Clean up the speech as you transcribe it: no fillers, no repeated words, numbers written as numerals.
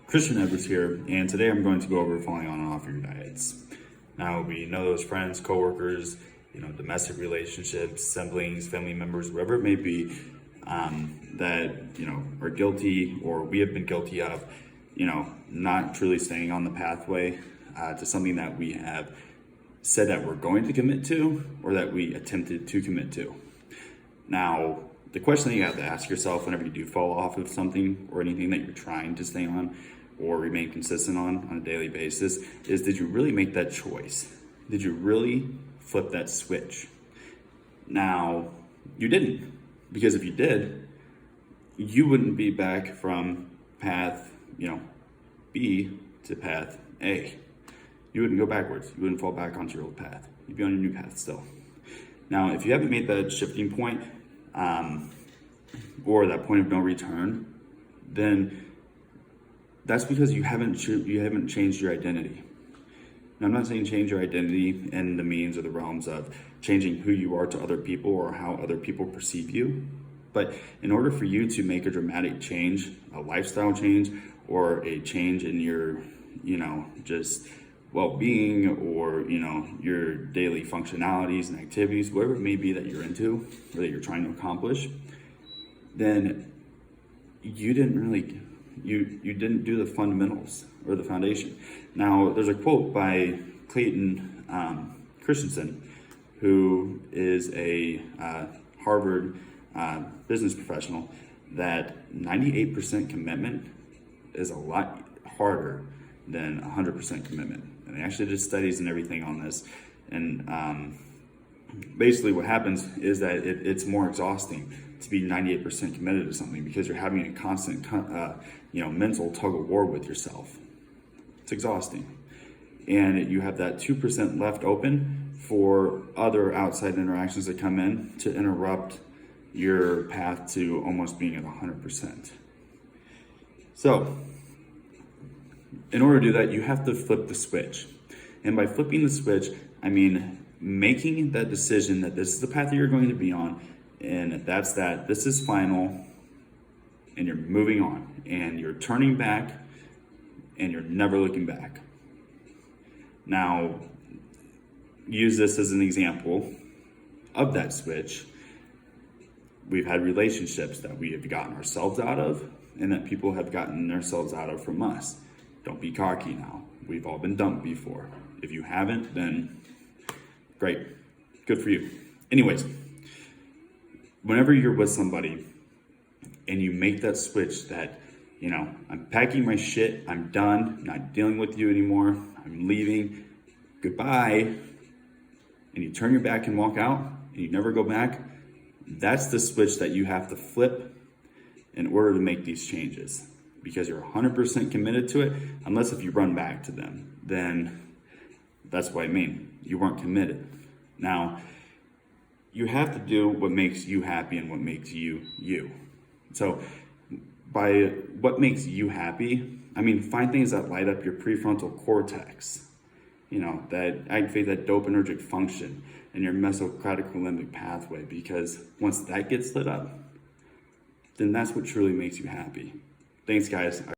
Christian Edwards here, and today I'm going to go over falling on and off your diets. Now, we know those friends, coworkers, domestic relationships, siblings, family members, whatever it may be, that are guilty, or we have been guilty of, not truly staying on the pathway to something that we have said that we're going to commit to, or that we attempted to commit to. Now, the question that you have to ask yourself whenever you do fall off of something or anything that you're trying to stay on or remain consistent on a daily basis is, did you really make that choice? Did you really flip that switch? Now, you didn't, because if you did, you wouldn't be back from path, B to path A. You wouldn't go backwards. You wouldn't fall back onto your old path. You'd be on your new path still. Now, if you haven't made that shifting point, or that point of no return, then that's because you haven't changed your identity. Now, I'm not saying change your identity in the means or the realms of changing who you are to other people or how other people perceive you. But in order for you to make a dramatic change, a lifestyle change, or a change in your, just well-being, or your daily functionalities and activities, whatever it may be that you're into or that you're trying to accomplish, then you didn't do the fundamentals or the foundation. Now, there's a quote by Clayton Christensen, who is a Harvard business professional, that 98% commitment is a lot harder than 100% commitment. And they actually did studies and everything on this. And basically what happens is that it's more exhausting to be 98% committed to something, because you're having a constant, mental tug of war with yourself. It's exhausting. And you have that 2% left open for other outside interactions that come in to interrupt your path to almost being at 100%. So, in order to do that, you have to flip the switch. And by flipping the switch, I mean making that decision that this is the path that you're going to be on, and this is final, and you're moving on, and you're turning back, and you're never looking back. Now, use this as an example of that switch. We've had relationships that we have gotten ourselves out of, and that people have gotten themselves out of from us. Don't be cocky now. We've all been dumped before. If you haven't, then great. Good for you. Anyways, whenever you're with somebody and you make that switch that, I'm packing my shit, I'm done, I'm not dealing with you anymore, I'm leaving, goodbye, and you turn your back and walk out and you never go back, that's the switch that you have to flip in order to make these changes. Because you're 100% committed to it, unless if you run back to them, then that's what I mean. You weren't committed. Now, you have to do what makes you happy and what makes you, you. So, by what makes you happy, I mean, find things that light up your prefrontal cortex, that activate that dopaminergic function in your mesocratic limbic pathway, because once that gets lit up, then that's what truly makes you happy. Thanks, guys.